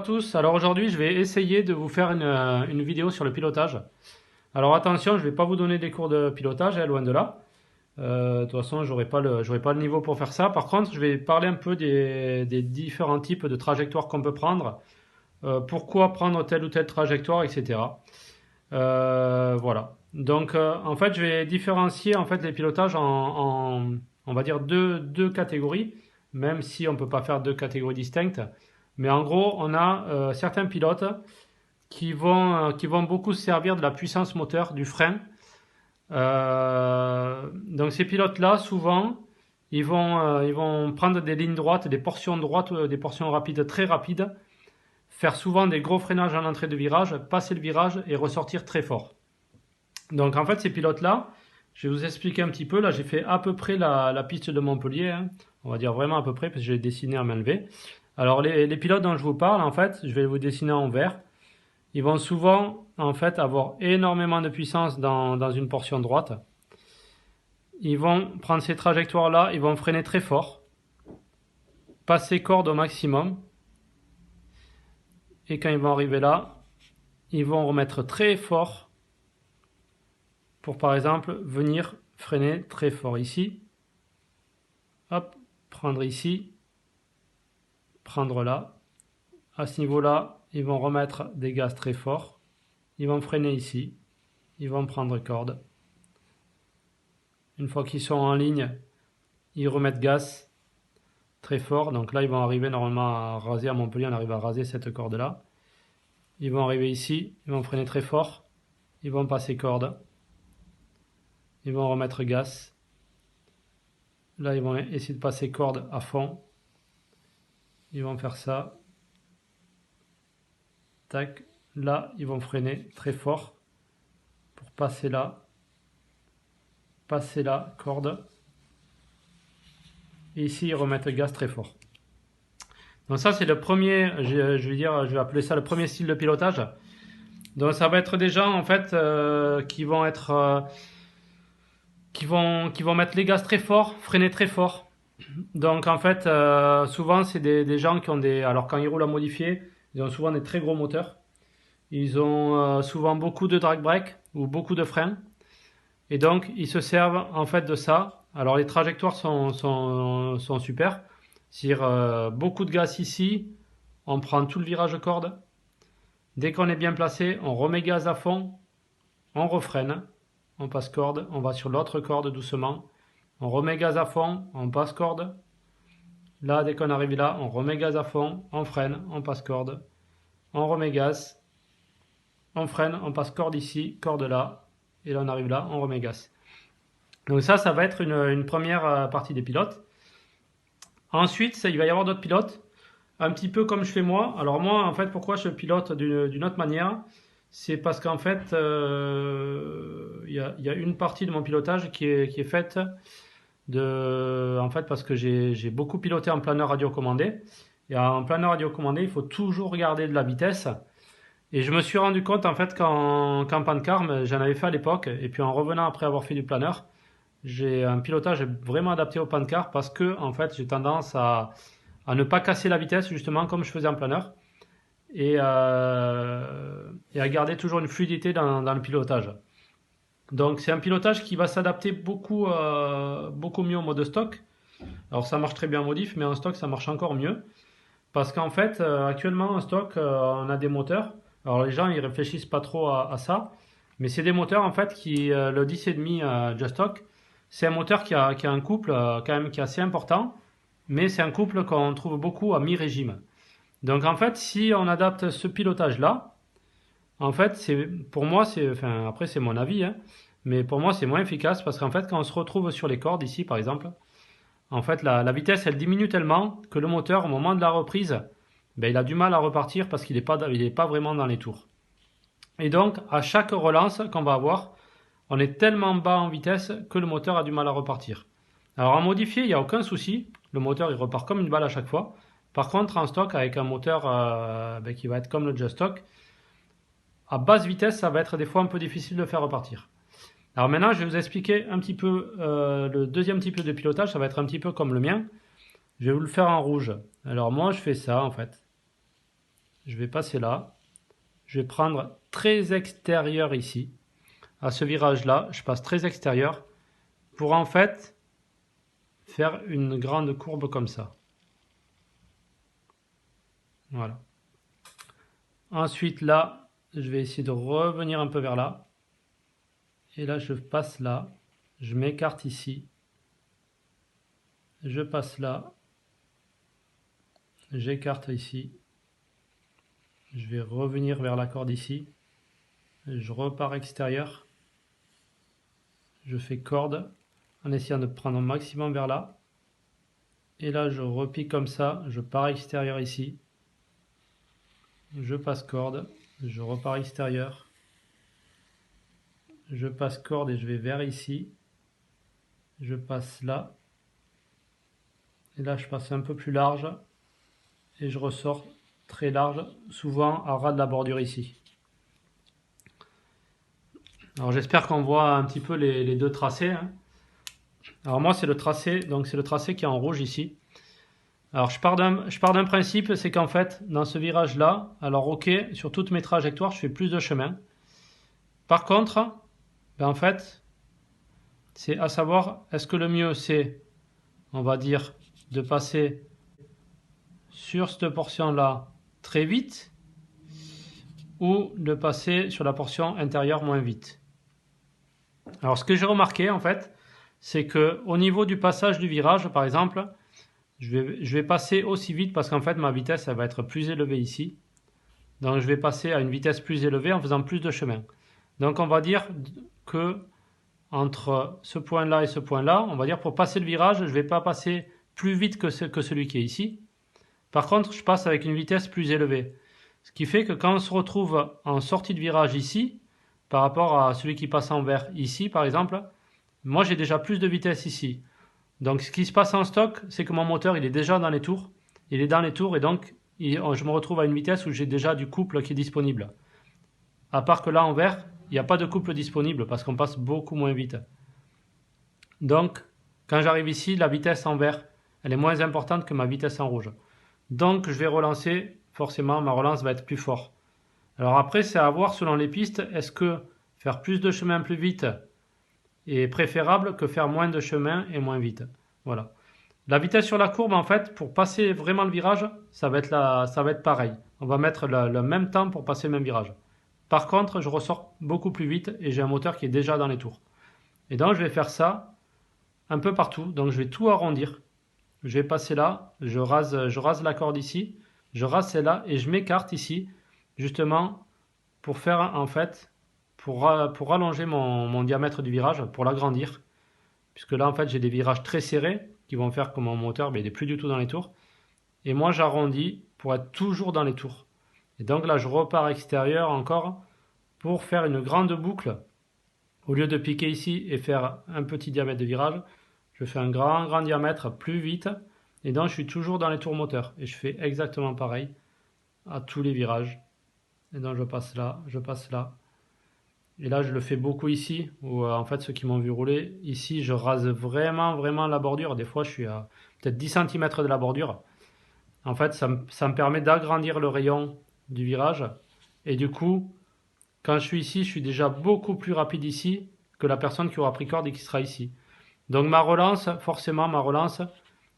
à tous, alors aujourd'hui je vais essayer de vous faire une vidéo sur le pilotage. Alors attention, je ne vais pas vous donner des cours de pilotage, loin de là. De toute façon, j'aurai pas le niveau pour faire ça. Par contre, je vais parler un peu des différents types de trajectoires qu'on peut prendre, pourquoi prendre telle ou telle trajectoire, etc. Voilà. Donc en fait, je vais différencier en fait les pilotages on va dire deux catégories, même si on ne peut pas faire deux catégories distinctes. Mais en gros, on a certains pilotes qui vont beaucoup se servir de la puissance moteur, du frein. Donc ces pilotes-là, souvent, ils vont prendre des lignes droites, des portions droites, des portions rapides, très rapides, faire souvent des gros freinages en entrée de virage, passer le virage et ressortir très fort. Donc en fait, ces pilotes-là, je vais vous expliquer un petit peu. Là, j'ai fait à peu près la piste de Montpellier, hein. On va dire vraiment à peu près, parce que j'ai dessiné à main levée. Alors les pilotes dont je vous parle, en fait, je vais vous dessiner en vert. Ils vont souvent, en fait, avoir énormément de puissance dans une portion droite. Ils vont prendre ces trajectoires-là, ils vont freiner très fort, passer corde au maximum. Et quand ils vont arriver là, ils vont remettre très fort pour, par exemple, venir freiner très fort ici. Hop, prendre ici, prendre là. À ce niveau-là, ils vont remettre des gaz très forts. Ils vont freiner ici. Ils vont prendre corde. Une fois qu'ils sont en ligne, ils remettent gaz très fort. Donc là, ils vont arriver normalement à raser à Montpellier. On arrive à raser cette corde-là. Ils vont arriver ici. Ils vont freiner très fort. Ils vont passer corde. Ils vont remettre gaz. Là, ils vont essayer de passer corde à fond. Ils vont faire ça. Tac. Là, ils vont freiner très fort pour passer là, corde. Et ici, ils remettent gaz très fort. Donc ça, c'est le premier, je vais appeler ça le premier style de pilotage. Donc ça va être des gens en fait qui vont mettre les gaz très fort, freiner très fort. Donc en fait, souvent c'est des gens qui ont alors quand ils roulent à modifier, ils ont souvent des très gros moteurs. Ils ont souvent beaucoup de drag brake ou beaucoup de freins. Et donc, ils se servent en fait de ça. Alors, les trajectoires sont super. C'est-à-dire, beaucoup de gaz ici, on prend tout le virage corde. Dès qu'on est bien placé, on remet gaz à fond, on refreine, on passe corde, on va sur l'autre corde doucement. On remet gaz à fond, on passe corde. Là, dès qu'on arrive là, on remet gaz à fond, on freine, on passe corde. On remet gaz, on freine, on passe corde ici, corde là, et là on arrive là, on remet gaz. Donc ça va être une première partie des pilotes. Ensuite, il va y avoir d'autres pilotes, un petit peu comme je fais moi. Alors moi, en fait, pourquoi je pilote d'une autre manière? C'est parce qu'en fait, il y a une partie de mon pilotage qui est faite en fait, parce que j'ai beaucoup piloté en planeur radiocommandé. Et en planeur radiocommandé, il faut toujours regarder de la vitesse. Et je me suis rendu compte en fait qu'en pancarme, j'en avais fait à l'époque, et puis en revenant après avoir fait du planeur, j'ai un pilotage vraiment adapté au pancar parce que en fait j'ai tendance à ne pas casser la vitesse justement comme je faisais en planeur et à garder toujours une fluidité dans le pilotage. Donc c'est un pilotage qui va s'adapter beaucoup mieux au mode stock. Alors ça marche très bien en modif, mais en stock ça marche encore mieux. Parce qu'en fait, actuellement en stock, on a des moteurs. Alors les gens ils réfléchissent pas trop à ça, mais c'est des moteurs en fait le 10,5 Just Stock, c'est un moteur qui a un couple quand même qui est assez important, mais c'est un couple qu'on trouve beaucoup à mi-régime. Donc en fait, si on adapte ce pilotage là, en fait, pour moi enfin après c'est mon avis, hein, mais pour moi c'est moins efficace parce qu'en fait quand on se retrouve sur les cordes ici par exemple, en fait la vitesse elle diminue tellement que le moteur au moment de la reprise, ben, il a du mal à repartir parce qu'il n'est pas vraiment dans les tours. Et donc, à chaque relance qu'on va avoir, on est tellement bas en vitesse que le moteur a du mal à repartir. Alors en modifié, il n'y a aucun souci. Le moteur, il repart comme une balle à chaque fois. Par contre, en stock, avec un moteur qui va être comme le Just Stock, à basse vitesse, ça va être des fois un peu difficile de faire repartir. Alors maintenant, je vais vous expliquer un petit peu le deuxième type de pilotage. Ça va être un petit peu comme le mien. Je vais vous le faire en rouge. Alors moi, je fais ça en fait. je vais passer là. Je vais prendre très extérieur ici. À ce virage-là, je passe très extérieur pour en fait faire une grande courbe comme ça. Voilà. Ensuite là, je vais essayer de revenir un peu vers là. Et là, je passe là. Je m'écarte ici. Je passe là. J'écarte ici. Je vais revenir vers la corde ici. Je repars extérieur. Je fais corde en essayant de prendre un maximum vers là. Et là, je repique comme ça. Je pars extérieur ici. Je passe corde. Je repars extérieur. Je passe corde et je vais vers ici. Je passe là. Et là, je passe un peu plus large. Et je ressors très large, souvent à ras de la bordure ici. Alors j'espère qu'on voit un petit peu les deux tracés. Hein. Alors moi c'est le tracé, donc c'est le tracé qui est en rouge ici. Alors je pars d'un principe, c'est qu'en fait dans ce virage là, alors ok, sur toutes mes trajectoires je fais plus de chemin. Par contre, ben en fait, c'est à savoir, est-ce que le mieux c'est, on va dire, de passer sur cette portion là très vite ou de passer sur la portion intérieure moins vite. Alors ce que j'ai remarqué en fait, c'est que au niveau du passage du virage, par exemple, je vais passer aussi vite parce qu'en fait ma vitesse elle va être plus élevée ici. Donc je vais passer à une vitesse plus élevée en faisant plus de chemin. Donc on va dire que entre ce point-là et ce point-là, on va dire pour passer le virage, je ne vais pas passer plus vite que celui qui est ici. Par contre, je passe avec une vitesse plus élevée. Ce qui fait que quand on se retrouve en sortie de virage ici, par rapport à celui qui passe en vert ici par exemple, moi j'ai déjà plus de vitesse ici. Donc ce qui se passe en stock, c'est que mon moteur il est déjà dans les tours. Il est dans les tours et donc je me retrouve à une vitesse où j'ai déjà du couple qui est disponible. À part que là en vert, il n'y a pas de couple disponible parce qu'on passe beaucoup moins vite. Donc quand j'arrive ici, la vitesse en vert, elle est moins importante que ma vitesse en rouge. Donc je vais relancer, forcément ma relance va être plus forte. Alors après c'est à voir selon les pistes, est-ce que faire plus de chemin plus vite est préférable que faire moins de chemin et moins vite. Voilà. La vitesse sur la courbe en fait, pour passer vraiment le virage, ça va être pareil. On va mettre le même temps pour passer le même virage. Par contre, je ressors beaucoup plus vite et j'ai un moteur qui est déjà dans les tours. Et donc je vais faire ça un peu partout, donc je vais tout arrondir. Je vais passer là, je rase la corde ici, je rase celle-là et je m'écarte ici, justement pour faire en fait, pour rallonger mon diamètre du virage, pour l'agrandir. Puisque là en fait j'ai des virages très serrés qui vont faire que mon moteur il n'est plus du tout dans les tours. Et moi j'arrondis pour être toujours dans les tours. Et donc là je repars extérieur encore pour faire une grande boucle. Au lieu de piquer ici et faire un petit diamètre de virage, je fais un grand diamètre plus vite. Et donc je suis toujours dans les tours moteurs. Et je fais exactement pareil à tous les virages. Et donc je passe là, je passe là. Et là je le fais beaucoup ici, où en fait ceux qui m'ont vu rouler, ici je rase vraiment la bordure. Des fois je suis à peut-être 10 cm de la bordure. En fait ça me permet d'agrandir le rayon du virage. Et du coup, quand je suis ici, je suis déjà beaucoup plus rapide ici que la personne qui aura pris corde et qui sera ici. Donc ma relance, forcément ma relance,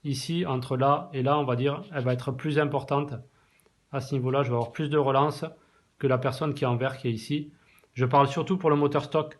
ici entre là et là on va dire, elle va être plus importante. À ce niveau-là, je vais avoir plus de relance que la personne qui est en vert qui est ici. Je parle surtout pour le moteur stock,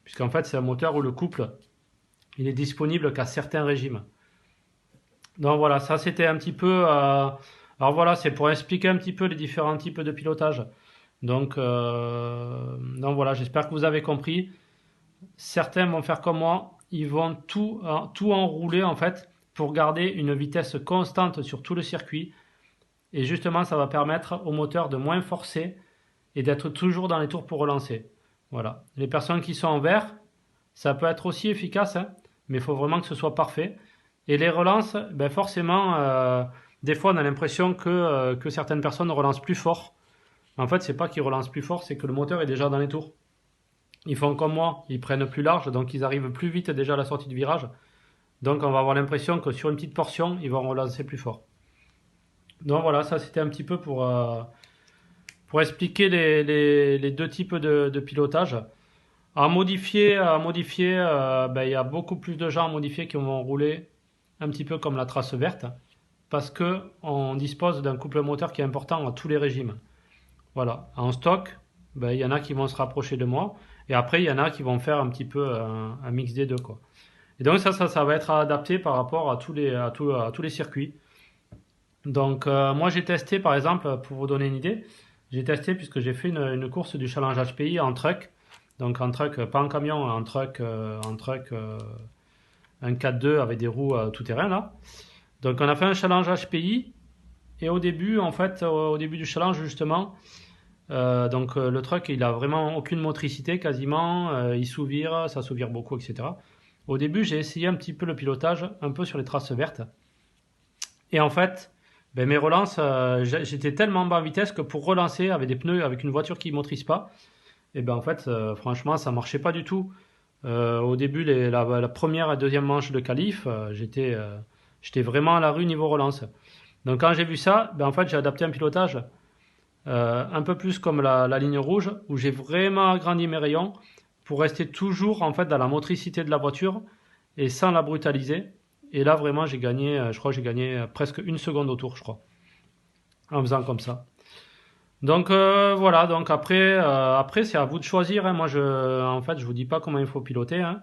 puisqu'en fait c'est un moteur où le couple il est disponible qu'à certains régimes. Donc voilà, ça c'était un petit peu... alors voilà, c'est pour expliquer un petit peu les différents types de pilotage. Donc voilà, j'espère que vous avez compris. Certains vont faire comme moi, ils vont tout enrouler en fait pour garder une vitesse constante sur tout le circuit. Et justement, ça va permettre au moteur de moins forcer et d'être toujours dans les tours pour relancer. Voilà. Les personnes qui sont en vert, ça peut être aussi efficace, hein, mais il faut vraiment que ce soit parfait. Et les relances, ben forcément, des fois on a l'impression que certaines personnes relancent plus fort. En fait, c'est pas qu'ils relancent plus fort, c'est que le moteur est déjà dans les tours. Ils font comme moi, ils prennent plus large, donc ils arrivent plus vite déjà à la sortie du virage. Donc on va avoir l'impression que sur une petite portion, ils vont relancer plus fort. Donc voilà, ça c'était un petit peu pour expliquer les deux types de pilotage. Ben, il y a beaucoup plus de gens à modifier qui vont rouler un petit peu comme la trace verte, parce que on dispose d'un couple moteur qui est important à tous les régimes. Voilà, en stock, ben, il y en a qui vont se rapprocher de moi, et après il y en a qui vont faire un petit peu un mix des deux, quoi. Et donc ça va être adapté par rapport à tous les circuits. Donc moi j'ai testé par exemple, pour vous donner une idée, j'ai testé puisque j'ai fait une course du Challenge HPI en truck. Donc en truck, pas en camion, un 4x2 avec des roues tout terrain là. Donc on a fait un Challenge HPI et au début en fait, au début du challenge justement, le truck il a vraiment aucune motricité quasiment, il sous-vire, ça sous-vire beaucoup, etc. Au début j'ai essayé un petit peu le pilotage, un peu sur les traces vertes. Et en fait, ben, mes relances, j'étais tellement bas en vitesse que pour relancer avec des pneus, avec une voiture qui ne motrice pas, et ben en fait, franchement, ça marchait pas du tout. Au début, la première et deuxième manche de qualif, j'étais vraiment à la rue niveau relance. Donc quand j'ai vu ça, ben en fait, j'ai adapté un pilotage un peu plus comme la ligne rouge, où j'ai vraiment agrandi mes rayons pour rester toujours en fait dans la motricité de la voiture et sans la brutaliser. Et là, vraiment, j'ai gagné, je crois que j'ai gagné presque une seconde au tour, je crois, en faisant comme ça. Donc voilà, donc après c'est à vous de choisir, hein. Moi, en fait, je vous dis pas comment il faut piloter, hein.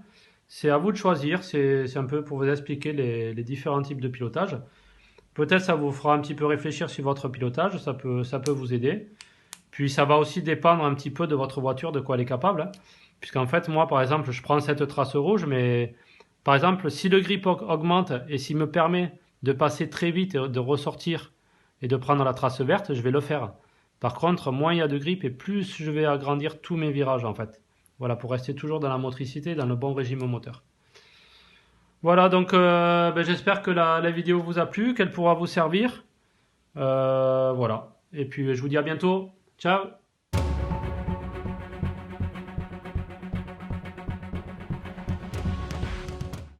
C'est à vous de choisir, c'est un peu pour vous expliquer les différents types de pilotage. Peut-être ça vous fera un petit peu réfléchir sur votre pilotage, ça peut vous aider. Puis ça va aussi dépendre un petit peu de votre voiture, de quoi elle est capable, hein. Puisqu'en fait, moi, par exemple, je prends cette trace rouge, mais par exemple, si le grip augmente et s'il me permet de passer très vite et de ressortir et de prendre la trace verte, je vais le faire. Par contre, moins il y a de grip et plus je vais agrandir tous mes virages en fait. Voilà, pour rester toujours dans la motricité, dans le bon régime moteur. Voilà, donc ben, j'espère que la vidéo vous a plu, qu'elle pourra vous servir. Voilà. Et puis je vous dis à bientôt. Ciao!